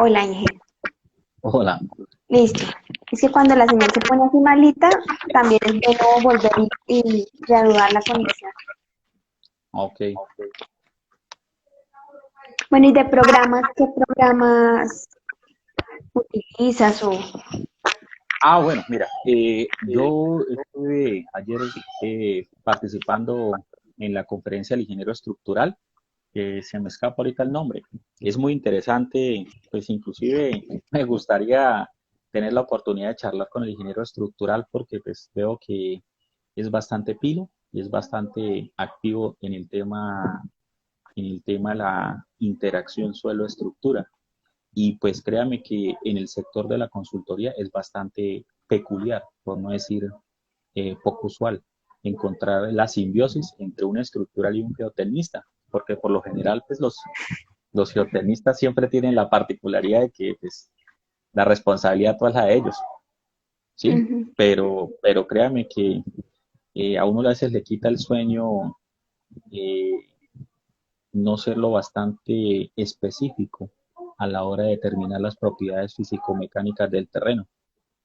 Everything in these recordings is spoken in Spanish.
Hola, Inge. Hola. Listo. Es que cuando la señal se pone así malita, también es bueno volver y reanudar la conexión. Ok. Bueno, ¿y de programas, qué programas utilizas o? Bueno, mira, yo estuve ayer participando en la conferencia del ingeniero estructural, que se me escapa ahorita el nombre. Es muy interesante, pues inclusive me gustaría tener la oportunidad de charlar con el ingeniero estructural porque pues veo que es bastante pilo y es bastante activo en el tema de la interacción suelo-estructura. Y pues créame que en el sector de la consultoría es bastante peculiar, por no decir poco usual, encontrar la simbiosis entre un estructural y un geotenista, porque por lo general pues los geotenistas siempre tienen la particularidad de que pues, la responsabilidad toda es la de ellos, ¿sí? Ujú. Pero créame que a uno a veces le quita el sueño eh, no ser lo bastante específico a la hora de determinar las propiedades físico-mecánicas del terreno.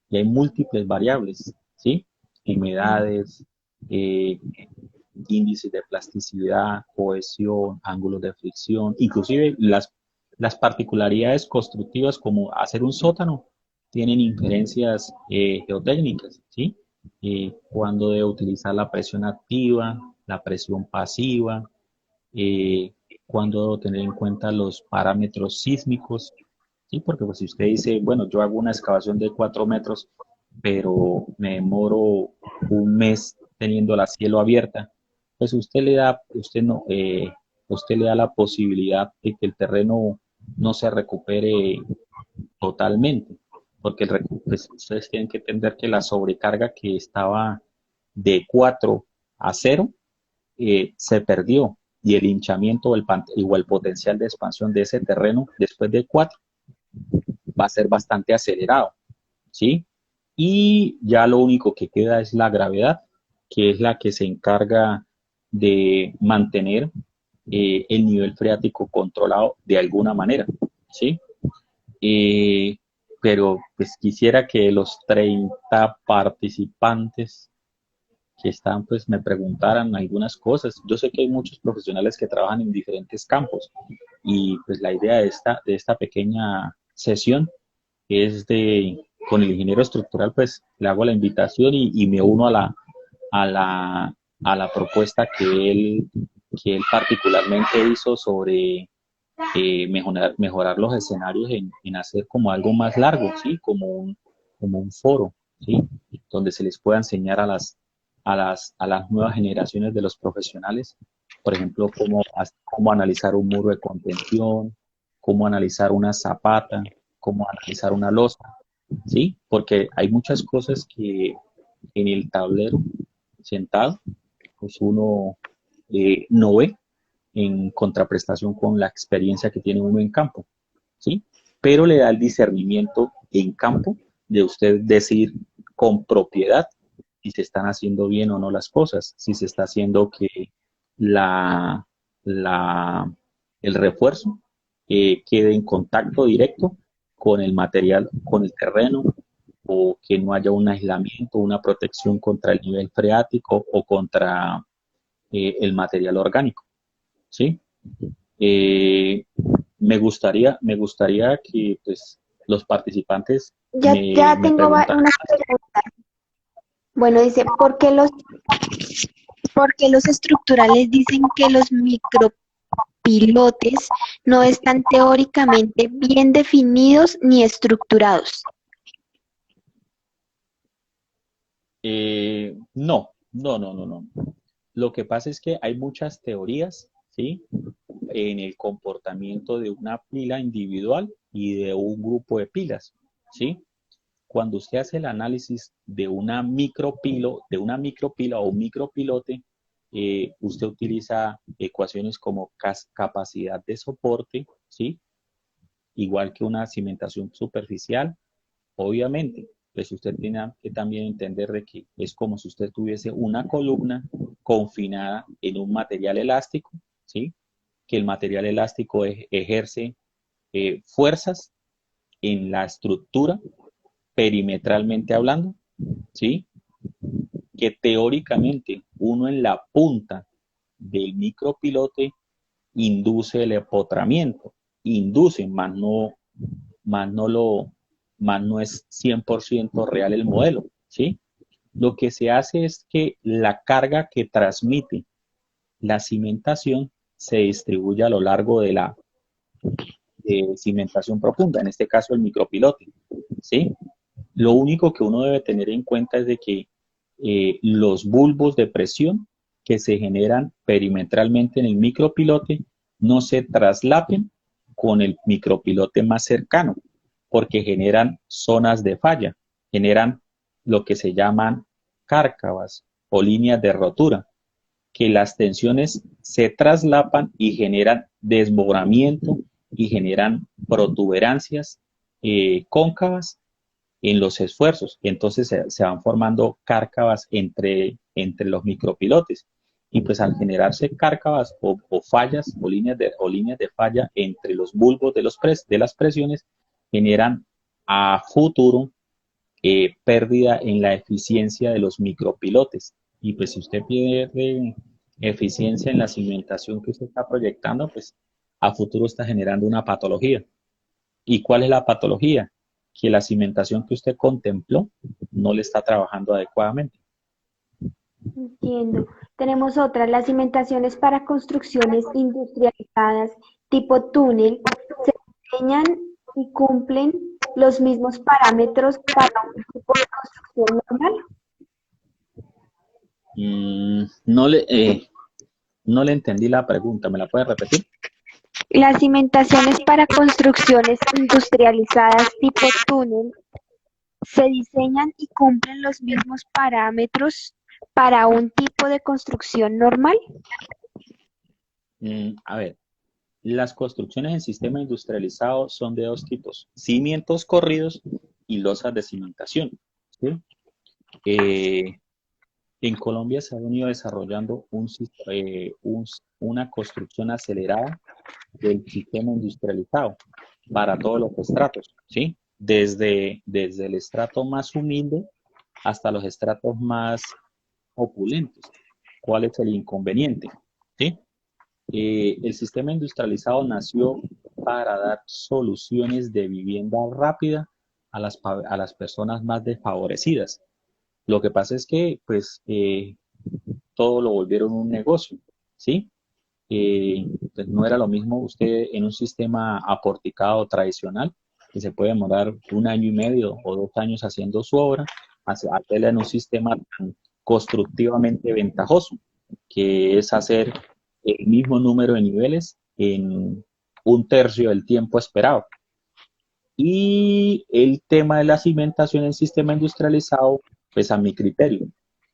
Y hay múltiples variables, ¿sí? Humedades, eh, índices de plasticidad, cohesión, ángulos de fricción, inclusive las particularidades constructivas como hacer un sótano tienen inferencias geotécnicas, ¿sí? Cuándo debe utilizar la presión activa, la presión pasiva, eh, cuándo debo tener en cuenta los parámetros sísmicos, ¿sí? Porque pues si usted dice, bueno, yo hago una excavación de 4 metros, pero me demoro un mes teniendo la cielo abierta, pues usted no, usted le da la posibilidad de que el terreno no se recupere totalmente, porque pues, ustedes tienen que entender que la sobrecarga que estaba de 4 a 0 se perdió y el hinchamiento o el potencial de expansión de ese terreno después de 4 va a ser bastante acelerado, ¿sí? Y ya lo único que queda es la gravedad, que es la que se encarga de mantener el nivel freático controlado de alguna manera, ¿sí? Eh, pero pues quisiera que los 30 participantes que están, pues me preguntaran algunas cosas. Yo sé que hay muchos profesionales que trabajan en diferentes campos y pues la idea de esta pequeña sesión es con el ingeniero estructural, pues le hago la invitación y me uno a la, a la propuesta que él particularmente hizo sobre mejorar los escenarios en hacer como algo más largo, ¿sí? Como un foro, ¿sí? Donde se les pueda enseñar a las nuevas generaciones de los profesionales, por ejemplo, cómo analizar un muro de contención, cómo analizar una zapata, cómo analizar una losa, ¿sí? Porque hay muchas cosas que en el tablero sentado, pues uno no ve en contraprestación con la experiencia que tiene uno en campo, ¿sí? Pero le da el discernimiento en campo de usted decir con propiedad si se están haciendo bien o no las cosas, si se está haciendo que la, la, el refuerzo quede en contacto directo con el material, con el terreno, o que no haya un aislamiento, una protección contra el nivel freático o contra el material orgánico, ¿sí? Eh, me gustaría que pues, los participantes Ya me tengo preguntaran. unas preguntas. Bueno, dice, por qué los estructurales dicen que los micropilotes no están teóricamente bien definidos ni estructurados? No. Lo que pasa es que hay muchas teorías, ¿sí? En el comportamiento de una pila individual y de un grupo de pilas, ¿sí? Cuando usted hace el análisis de una micropila o un micropilote, usted utiliza ecuaciones como capacidad de soporte, ¿sí? Igual que una cimentación superficial, obviamente. Pues usted tiene que también entender de que es como si usted tuviese una columna confinada en un material elástico, ¿sí? Que el material elástico ejerce fuerzas en la estructura, perimetralmente hablando, ¿sí? Que teóricamente uno en la punta del micropilote induce el empotramiento, induce, más no lo, más no es 100% real el modelo, ¿sí? Lo que se hace es que la carga que transmite la cimentación se distribuye a lo largo de la cimentación profunda, en este caso el micropilote, ¿sí? Lo único que uno debe tener en cuenta es de que los bulbos de presión que se generan perimetralmente en el micropilote no se traslapen con el micropilote más cercano, porque generan zonas de falla, generan lo que se llaman cárcavas o líneas de rotura, que las tensiones se traslapan y generan desbordamiento y generan protuberancias cóncavas en los esfuerzos. Entonces se van formando cárcavas entre los micropilotes. Y pues al generarse cárcavas o fallas o líneas de falla entre los bulbos de las presiones, generan a futuro pérdida en la eficiencia de los micropilotes. Y pues si usted pierde eficiencia en la cimentación que usted está proyectando, pues a futuro está generando una patología. ¿Y cuál es la patología? Que la cimentación que usted contempló no le está trabajando adecuadamente. Entiendo. Tenemos otra, las cimentaciones para construcciones industrializadas tipo túnel se diseñan y cumplen los mismos parámetros para un tipo de construcción normal. No no le entendí la pregunta, ¿me la puede repetir? Las cimentaciones para construcciones industrializadas tipo túnel se diseñan y cumplen los mismos parámetros para un tipo de construcción normal. A ver, las construcciones en sistema industrializado son de dos tipos, cimientos corridos y losas de cimentación. ¿Sí? Eh, en Colombia se ha venido desarrollando una construcción acelerada del sistema industrializado para todos los estratos, ¿sí? Desde el estrato más humilde hasta los estratos más opulentos. ¿Cuál es el inconveniente? ¿Sí? El sistema industrializado nació para dar soluciones de vivienda rápida a las personas más desfavorecidas. Lo que pasa es que, pues, todo lo volvieron un negocio, ¿sí? Pues no era lo mismo usted en un sistema aporticado tradicional, que se puede demorar un año y medio o 2 años haciendo su obra, hacerla en un sistema tan constructivamente ventajoso, que es hacer el mismo número de niveles en un tercio del tiempo esperado. Y el tema de la cimentación en sistema industrializado, pues a mi criterio,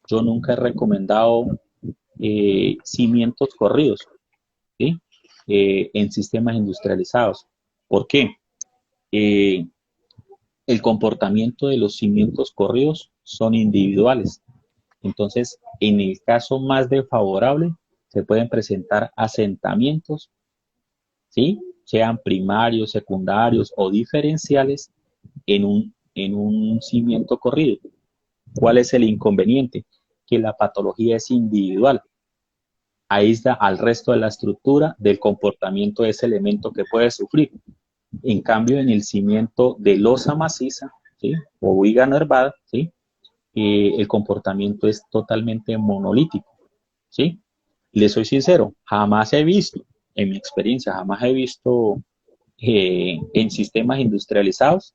yo nunca he recomendado cimientos corridos, ¿sí? En sistemas industrializados. ¿Por qué? Eh, el comportamiento de los cimientos corridos son individuales. Entonces, en el caso más desfavorable, se pueden presentar asentamientos, ¿sí? Sean primarios, secundarios o diferenciales en un cimiento corrido. ¿Cuál es el inconveniente? Que la patología es individual, aísla al resto de la estructura del comportamiento de ese elemento que puede sufrir. En cambio, en el cimiento de losa maciza, ¿sí? O viga nervada, ¿sí? El comportamiento es totalmente monolítico, ¿sí? Le soy sincero, jamás he visto, en mi experiencia, jamás he visto en sistemas industrializados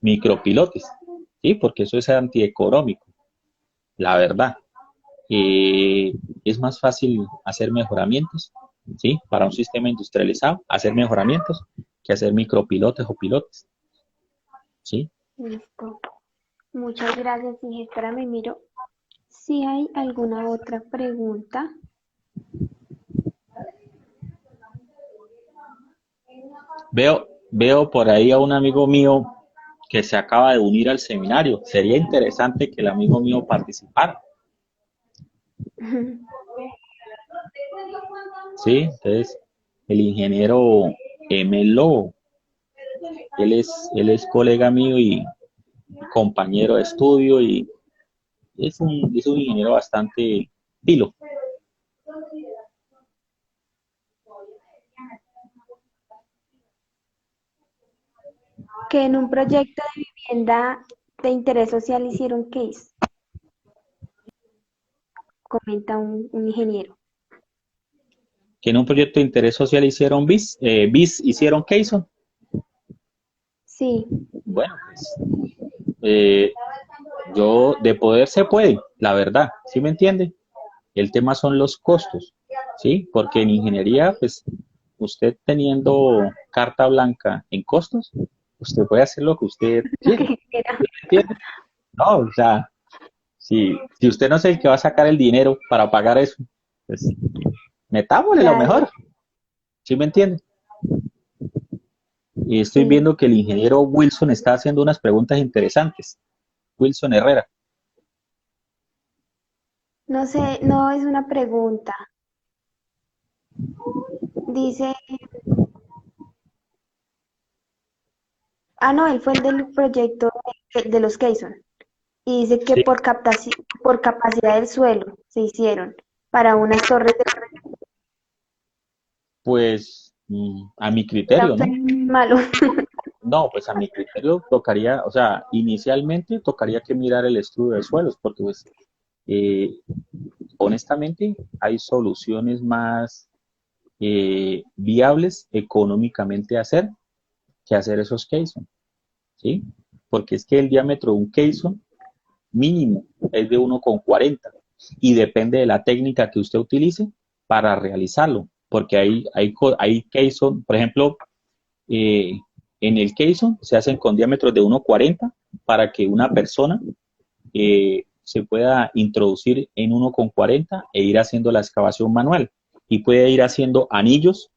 micropilotes, ¿sí? Porque eso es antieconómico, la verdad. Eh, es más fácil hacer mejoramientos, ¿sí? Para un sistema industrializado, hacer mejoramientos que hacer micropilotes o pilotes, ¿sí? Listo. Muchas gracias, y espérame, miro si hay alguna otra pregunta. Veo por ahí a un amigo mío que se acaba de unir al seminario. Sería interesante que el amigo mío participara, ¿sí? Entonces, el ingeniero Emel Lobo, Él es colega mío y compañero de estudio y es un ingeniero bastante pilo. Que en un proyecto de vivienda de interés social hicieron case, comenta un ingeniero. Que en un proyecto de interés social hicieron BIS hicieron Keyson. Sí, Bueno, pues eh, yo de poder se puede, la verdad, ¿sí me entiende? El tema son los costos, ¿sí? Porque en ingeniería, pues usted teniendo carta blanca en costos, usted puede hacer lo que usted lo quiere, que quiera. ¿sí me entiende? No, o sea, si usted no es el que va a sacar el dinero para pagar eso, pues metámosle lo Claro, mejor, ¿sí me entiende? Y estoy sí. viendo que el ingeniero Wilson está haciendo unas preguntas interesantes. Wilson Herrera. No sé, no es una pregunta. Dice, no, él fue el del proyecto de los Keyson. Y dice que Sí, por capacidad del suelo se hicieron para unas torres de pues a mi está criterio, ¿no? malo. No, pues a mi criterio tocaría, o sea, inicialmente tocaría que mirar el estudio de suelos, porque pues eh, honestamente hay soluciones más viables económicamente a hacer que hacer esos caissons, ¿sí? Porque es que el diámetro de un caisson mínimo es de 1,40 y depende de la técnica que usted utilice para realizarlo, porque hay caisson, por ejemplo, eh, en el caisson se hacen con diámetros de 1,40 para que una persona se pueda introducir en 1,40 e ir haciendo la excavación manual y puede ir haciendo anillos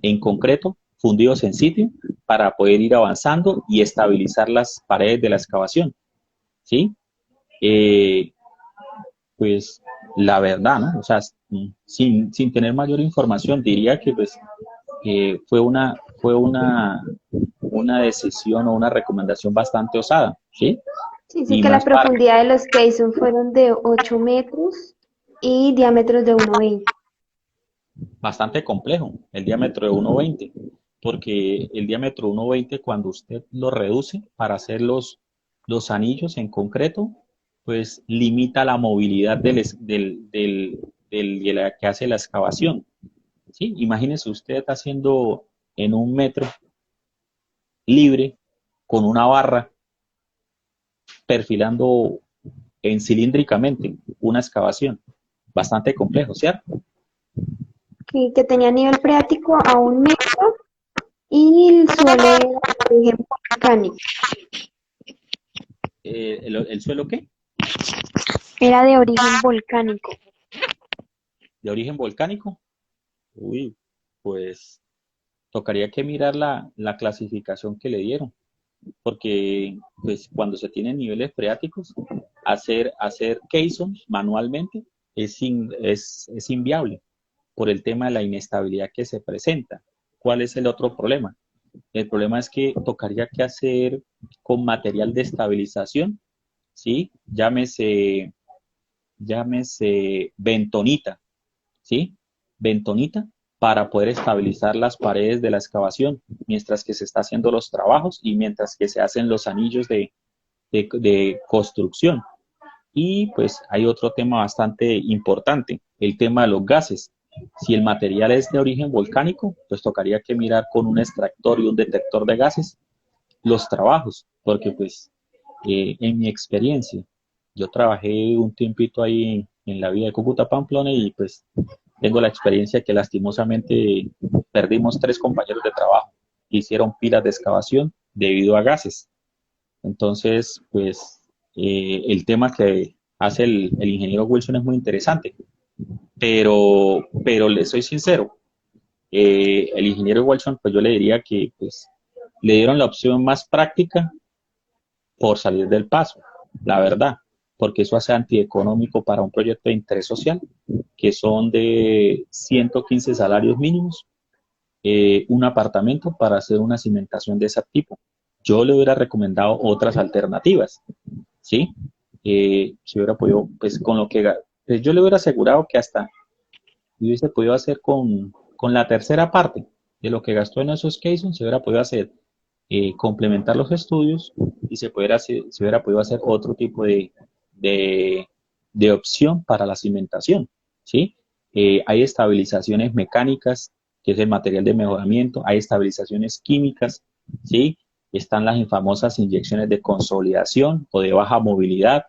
en concreto fundidos en sitio para poder ir avanzando y estabilizar las paredes de la excavación, ¿sí? Eh, pues la verdad, ¿no? O sea, sin tener mayor información, diría que pues fue una decisión o una recomendación bastante osada, ¿sí? Sí, dice Y que la más para profundidad de los Keyson fueron de 8 metros y diámetros de 1,20. bastante complejo, el diámetro de 1,20, porque el diámetro de 1,20 cuando usted lo reduce para hacer los anillos en concreto, pues limita la movilidad de la que hace la excavación. ¿Sí? Imagínese usted haciendo en 1 metro libre con una barra perfilando en cilíndricamente una excavación. Bastante complejo, ¿cierto? Que tenía nivel freático a 1 metro y el suelo era de origen volcánico. ¿El suelo qué? Era de origen volcánico. ¿De origen volcánico? Uy, pues tocaría que mirar la clasificación que le dieron, porque pues cuando se tienen niveles freáticos, hacer caissons manualmente es inviable por el tema de la inestabilidad que se presenta. ¿Cuál es el otro problema? El problema es que tocaría que hacer con material de estabilización, ¿sí? Llámese bentonita, ¿sí? Bentonita para poder estabilizar las paredes de la excavación mientras que se está haciendo los trabajos y mientras que se hacen los anillos de construcción. Y pues hay otro tema bastante importante, el tema de los gases. Si el material es de origen volcánico, pues tocaría que mirar con un extractor y un detector de gases los trabajos, porque pues en mi experiencia, yo trabajé un tiempito ahí en la vía de Cúcuta Pamplona y pues tengo la experiencia que lastimosamente perdimos 3 compañeros de trabajo que hicieron pilas de excavación debido a gases. Entonces, pues el tema que hace el ingeniero Wilson es muy interesante, pero le soy sincero, el ingeniero Wilson, pues yo le diría que pues, le dieron la opción más práctica por salir del paso, la verdad, porque eso hace antieconómico para un proyecto de interés social, que son de 115 salarios mínimos, un apartamento para hacer una cimentación de ese tipo. Yo le hubiera recomendado otras alternativas, ¿sí? Si hubiera podido, pues con lo que, pues yo le hubiera asegurado que hasta hubiese podido hacer con la tercera parte de lo que gastó en esos cases, se hubiera podido hacer complementar los estudios y se hubiera podido hacer otro tipo de, de opción para la cimentación, ¿sí? Hay estabilizaciones mecánicas, que es el material de mejoramiento, hay estabilizaciones químicas, ¿sí? Están las famosas inyecciones de consolidación o de baja movilidad,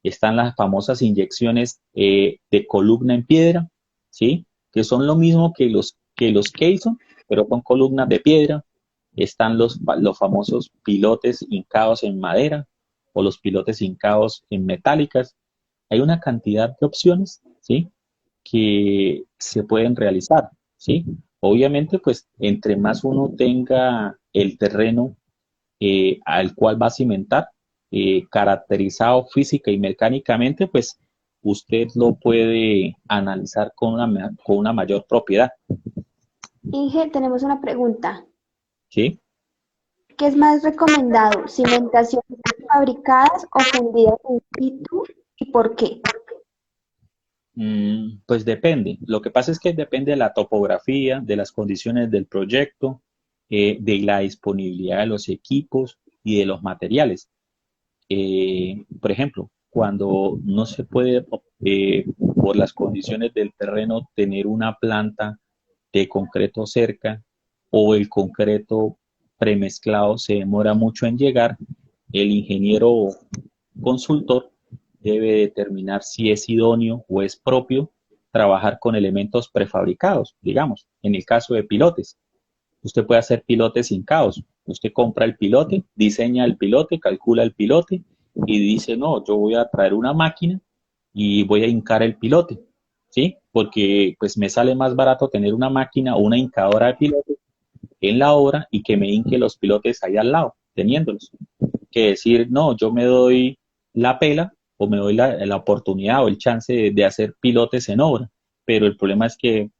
están las famosas inyecciones de columna en piedra, ¿sí? Que son lo mismo que los Keyson, pero con columnas de piedra. Están los famosos pilotes hincados en madera o los pilotes hincados en metálicas. Hay una cantidad de opciones, ¿sí? Que se pueden realizar, ¿sí? Obviamente, pues, entre más uno tenga el terreno al cual va a cimentar, caracterizado física y mecánicamente, pues, usted lo puede analizar con una mayor propiedad, Inge, tenemos una pregunta. ¿sí? ¿Qué es más recomendado, cimentaciones fabricadas o fundidas in situ y por qué? Pues depende. Lo que pasa es que depende de la topografía, de las condiciones del proyecto, de la disponibilidad de los equipos y de los materiales. Por ejemplo, cuando no se puede, por las condiciones del terreno, tener una planta de concreto cerca o el concreto premezclado se demora mucho en llegar, el ingeniero consultor debe determinar si es idóneo o es propio trabajar con elementos prefabricados, digamos, en el caso de pilotes. Usted puede hacer pilotes hincados. Usted compra el pilote, diseña el pilote, calcula el pilote y dice, no, yo voy a traer una máquina y voy a hincar el pilote, ¿sí? Porque pues me sale más barato tener una máquina o una hincadora de pilote en la obra y que me hinque los pilotes ahí al lado, teniéndolos. Que decir, no, yo me doy la pela o me doy la oportunidad o el chance de hacer pilotes en obra, pero el problema es que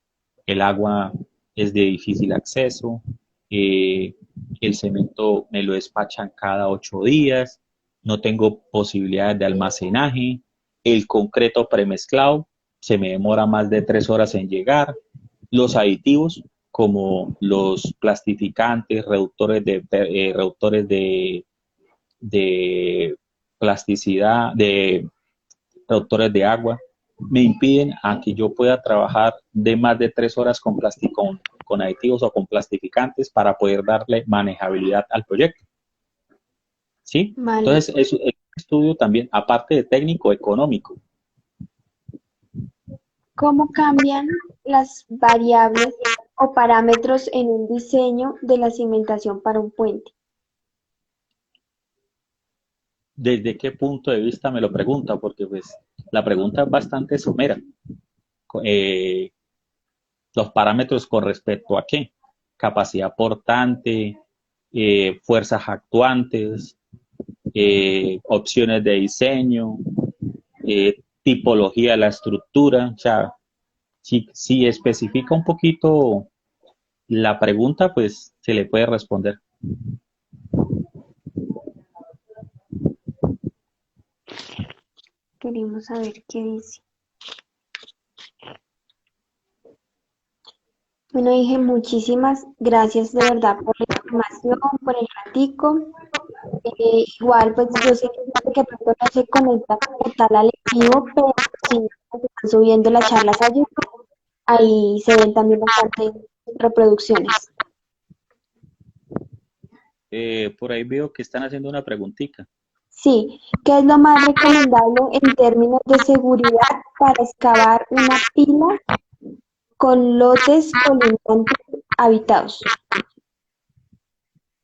el agua es de difícil acceso, eh, el cemento me lo despachan cada 8 días, no tengo posibilidades de almacenaje, el concreto premezclado se me demora más de 3 horas en llegar, los aditivos como los plastificantes, reductores de plasticidad, de productores de agua, me impiden a que yo pueda trabajar de más de 3 horas con aditivos o con plastificantes para poder darle manejabilidad al proyecto. ¿Sí? Vale. Entonces, es un estudio también, aparte de técnico, económico. ¿Cómo cambian las variables o parámetros en un diseño de la cimentación para un puente? ¿Desde qué punto de vista me lo pregunta? Porque pues la pregunta es bastante somera. Eh, los parámetros con respecto a qué? Capacidad portante, fuerzas actuantes, opciones de diseño, tipología de la estructura. O sea, si especifica un poquito la pregunta, pues se le puede responder. Queremos saber qué dice. Bueno, dije muchísimas gracias de verdad por la información, por el ratico. Igual, pues yo sé que hay gente que pronto no se conecta como tal al en vivo, pero si se están subiendo las charlas a YouTube, ahí se ven también bastantes reproducciones. Por ahí veo que están haciendo una preguntita. Sí, ¿qué es lo más recomendable en términos de seguridad para excavar una pila con lotes colindantes habitados?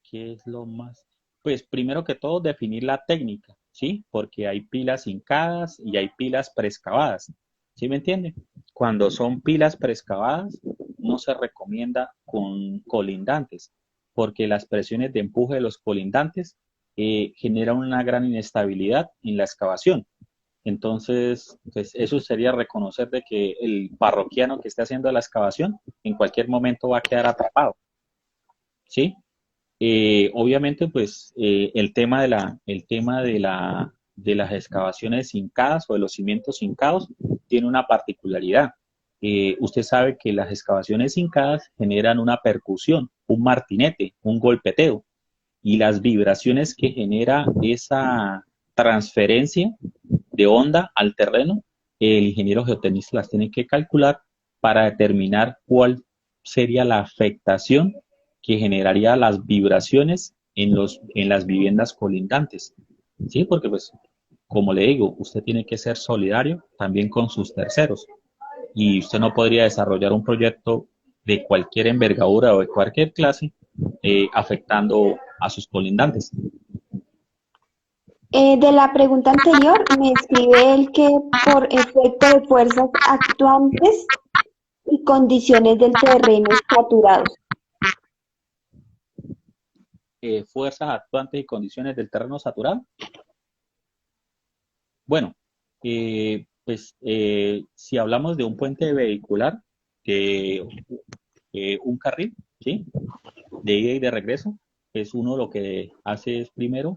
¿Qué es lo más? Pues primero que todo, definir la técnica, ¿sí? Porque hay pilas hincadas y hay pilas preexcavadas, ¿sí me entiende? Cuando son pilas preexcavadas, no se recomienda con colindantes, porque las presiones de empuje de los colindantes generan una gran inestabilidad en la excavación. Entonces, pues eso sería reconocer de que el parroquiano que esté haciendo la excavación en cualquier momento va a quedar atrapado, ¿sí? Obviamente, pues el tema de las excavaciones hincadas o de los cimientos hincados tiene una particularidad. Usted sabe que las excavaciones hincadas generan una percusión, un martinete, un golpeteo, y las vibraciones que genera esa transferencia de onda al terreno, el ingeniero geotenista las tiene que calcular para determinar cuál sería la afectación que generaría las vibraciones en las viviendas colindantes. ¿Sí? Porque pues, como le digo, usted tiene que ser solidario también con sus terceros y usted no podría desarrollar un proyecto de cualquier envergadura o de cualquier clase afectando a sus colindantes. De la pregunta anterior, me escribe él que por efecto de fuerzas actuantes y condiciones del terreno saturados. Fuerzas actuantes y condiciones del terreno saturado. Bueno, si hablamos de un puente vehicular, de un carril, ¿sí? De ida y de regreso, es uno lo que hace es primero,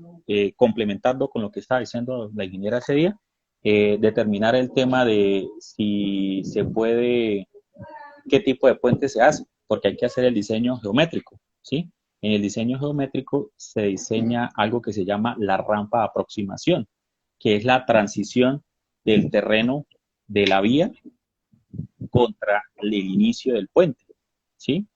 complementando con lo que estaba diciendo la ingeniera ese día, determinar el tema de si se puede, qué tipo de puente se hace, porque hay que hacer el diseño geométrico, ¿sí? En el diseño geométrico se diseña algo que se llama la rampa de aproximación, que es la transición del terreno de la vía contra el inicio del puente, ¿sí?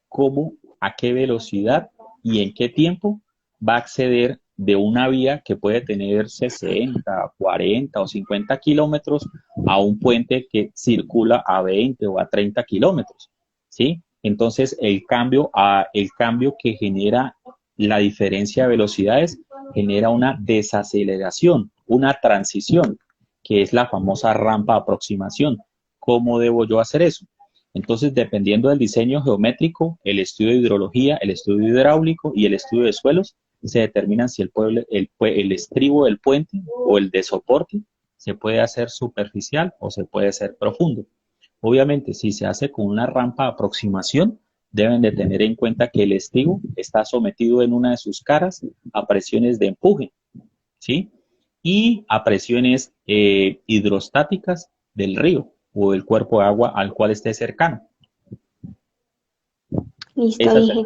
Cómo, a qué velocidad y en qué tiempo va a acceder de una vía que puede tener 60, 40 o 50 kilómetros a un puente que circula a 20 o a 30 kilómetros, ¿sí? Entonces, el cambio que genera la diferencia de velocidades genera una desaceleración, una transición, que es la famosa rampa de aproximación. ¿Cómo debo yo hacer eso? Entonces, dependiendo del diseño geométrico, el estudio de hidrología, el estudio hidráulico y el estudio de suelos, se determinan si el estribo del puente o el de soporte se puede hacer superficial o se puede hacer profundo. Obviamente, si se hace con una rampa de aproximación, deben de tener en cuenta que el estribo está sometido en una de sus caras a presiones de empuje, ¿sí? Y a presiones hidrostáticas del río o del cuerpo de agua al cual esté cercano. Listo, Esa es, dije.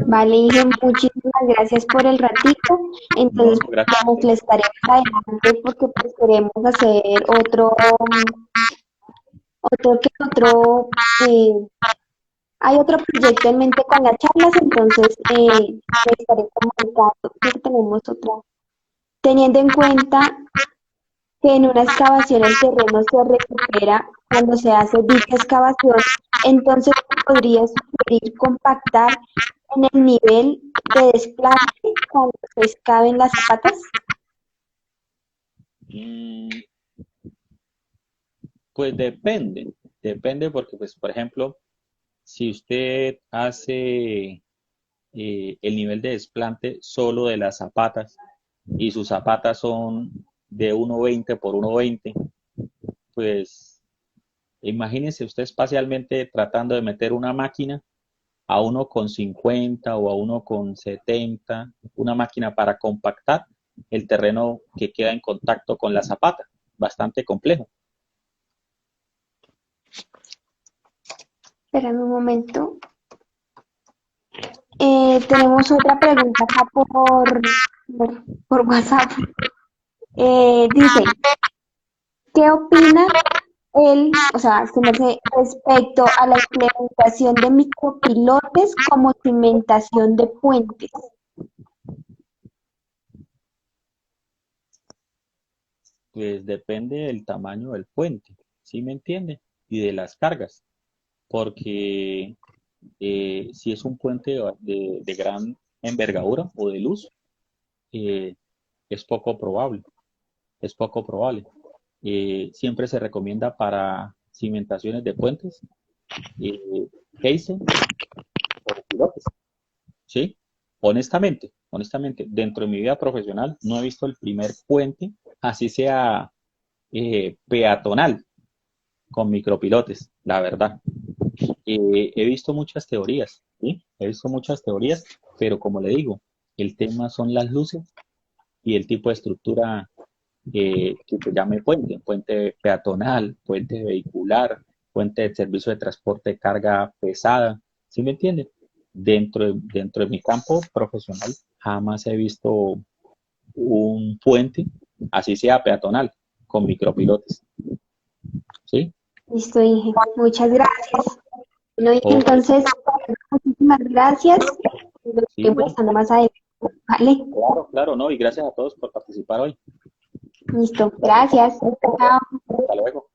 Vale, dije, muchísimas gracias por el ratito. no, Entonces, no, gracias. como que le estaremos adelante porque pues queremos hacer otro, hay otro proyecto en mente con las charlas, entonces me estaré comunicando. Creo que tenemos otra. Teniendo en cuenta que en una excavación el terreno se recupera cuando se hace dicha excavación, entonces podría sugerir compactar en el nivel de desplante cuando se excaven las patas. Mm, Pues depende porque, pues, por ejemplo, si usted hace el nivel de desplante solo de las zapatas y sus zapatas son de 1,20 por 1,20, pues imagínese usted espacialmente tratando de meter una máquina a 1,50 o a 1,70, una máquina para compactar el terreno que queda en contacto con la zapata, bastante complejo. Espérame un momento. Tenemos otra pregunta acá por WhatsApp. Dice, ¿qué opina o sea, se me hace respecto a la implementación de micropilotes como cimentación de puentes? Pues depende del tamaño del puente, ¿sí me entiende? Y de las cargas, porque si es un puente de gran envergadura o de luz, eh, es poco probable, es poco probable. Siempre se recomienda para cimentaciones de puentes, casing o pilotes, ¿sí? Honestamente, dentro de mi vida profesional no he visto el primer puente así sea peatonal, con micropilotes, la verdad. He visto muchas teorías, ¿sí? He visto muchas teorías, pero como le digo, el tema son las luces y el tipo de estructura que se llame puente, puente peatonal, puente vehicular, puente de servicio de transporte de carga pesada, ¿sí me entienden? Dentro de mi campo profesional jamás he visto un puente, así sea peatonal, con micropilotes, ¿sí? Listo, Inge. Muchas gracias. Bueno, Inge, Ok, entonces, muchísimas gracias. Nos sí, estoy no, molestando más adelante. Vale, claro, claro, no, y gracias a todos por participar hoy. listo. Gracias. Chao. Hasta luego.